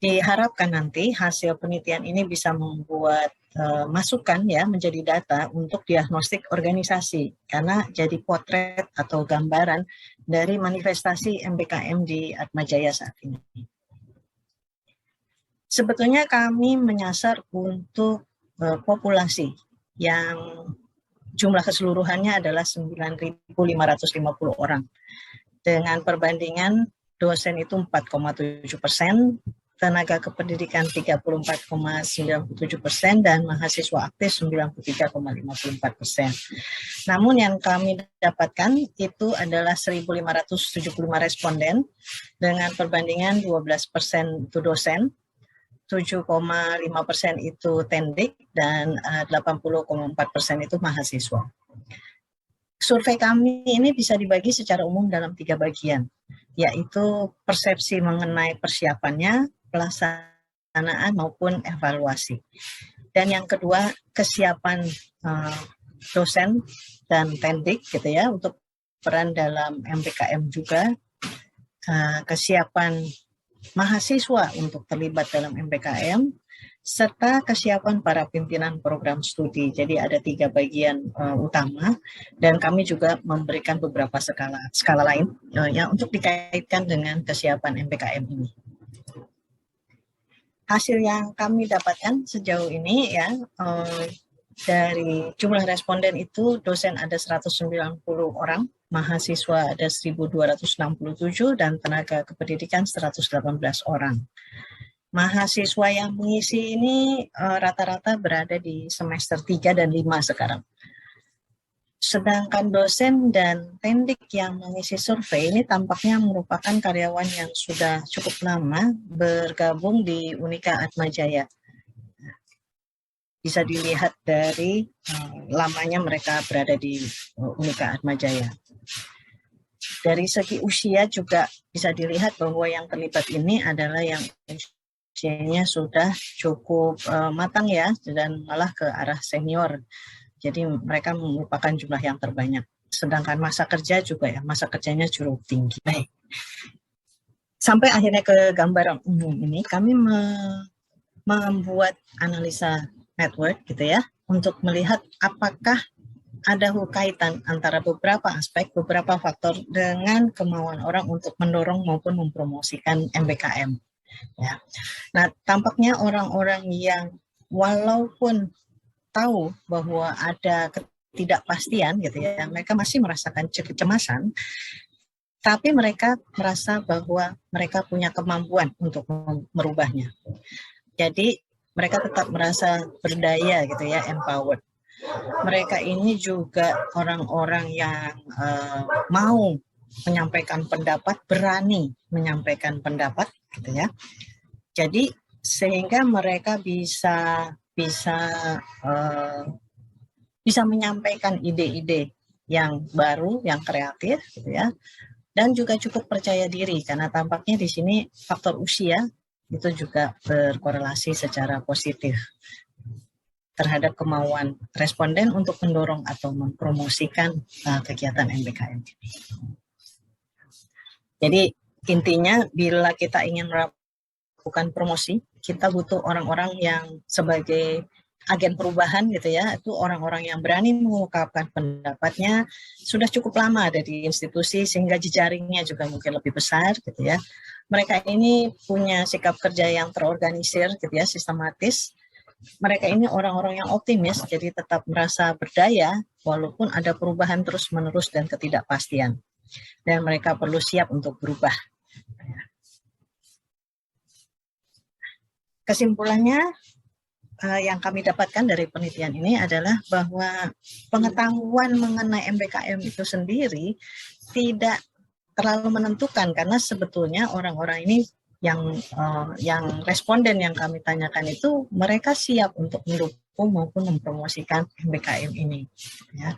Diharapkan nanti hasil penelitian ini bisa membuat masukan ya menjadi data untuk diagnostik organisasi, karena jadi potret atau gambaran dari manifestasi MBKM di Atmajaya saat ini. Sebetulnya kami menyasar untuk populasi yang jumlah keseluruhannya adalah 9.550 orang. Dengan perbandingan dosen itu 4,7%, tenaga kependidikan 34,97%, dan mahasiswa aktif 93,54%. Namun yang kami dapatkan itu adalah 1.575 responden dengan perbandingan 12% itu dosen, 7,5% itu tendik, dan 80,4% itu mahasiswa. Survei kami ini bisa dibagi secara umum dalam 3 bagian, yaitu persepsi mengenai persiapannya, pelaksanaan maupun evaluasi. Dan yang kedua, kesiapan dosen dan tendik gitu ya untuk peran dalam MBKM juga, kesiapan mahasiswa untuk terlibat dalam MBKM, serta kesiapan para pimpinan program studi. Jadi ada 3 bagian utama, dan kami juga memberikan beberapa skala lain yang untuk dikaitkan dengan kesiapan MBKM ini. Hasil yang kami dapatkan sejauh ini ya, dari jumlah responden itu dosen ada 190 orang, mahasiswa ada 1.267, dan tenaga kependidikan 118 orang. Mahasiswa yang mengisi ini rata-rata berada di semester 3 dan 5 sekarang. Sedangkan dosen dan tendik yang mengisi survei ini tampaknya merupakan karyawan yang sudah cukup lama bergabung di Unika Atmajaya. Bisa dilihat dari lamanya mereka berada di Unika Atmajaya. Dari segi usia juga bisa dilihat bahwa yang terlibat ini adalah yang usianya sudah cukup matang ya, dan malah ke arah senior. Jadi mereka merupakan jumlah yang terbanyak. Sedangkan masa kerja juga ya, masa kerjanya cukup tinggi. Baik. Sampai akhirnya ke gambaran umum ini, kami membuat analisa network gitu ya, untuk melihat apakah ada kaitan antara beberapa aspek, beberapa faktor dengan kemauan orang untuk mendorong maupun mempromosikan MBKM. Ya. Nah, tampaknya orang-orang yang walaupun tahu bahwa ada ketidakpastian gitu ya, mereka masih merasakan kecemasan, tapi mereka merasa bahwa mereka punya kemampuan untuk merubahnya. Jadi mereka tetap merasa berdaya gitu ya, empowered. Mereka ini juga orang-orang yang mau menyampaikan pendapat, berani menyampaikan pendapat gitu ya. Jadi sehingga mereka bisa menyampaikan ide-ide yang baru, yang kreatif gitu ya, dan juga cukup percaya diri, karena tampaknya di sini faktor usia itu juga berkorelasi secara positif terhadap kemauan responden untuk mendorong atau mempromosikan kegiatan MBKM. Jadi intinya bila kita ingin melakukan promosi, kita butuh orang-orang yang sebagai agen perubahan gitu ya, itu orang-orang yang berani mengungkapkan pendapatnya, sudah cukup lama ada di institusi sehingga jejaringnya juga mungkin lebih besar gitu ya. Mereka ini punya sikap kerja yang terorganisir gitu ya, sistematis. Mereka ini orang-orang yang optimis, jadi tetap merasa berdaya walaupun ada perubahan terus-menerus dan ketidakpastian. Dan mereka perlu siap untuk berubah. Kesimpulannya, yang kami dapatkan dari penelitian ini adalah bahwa pengetahuan mengenai MBKM itu sendiri tidak terlalu menentukan, karena sebetulnya orang-orang ini yang responden yang kami tanyakan itu mereka siap untuk mendukung maupun mempromosikan MBKM ini. Ya.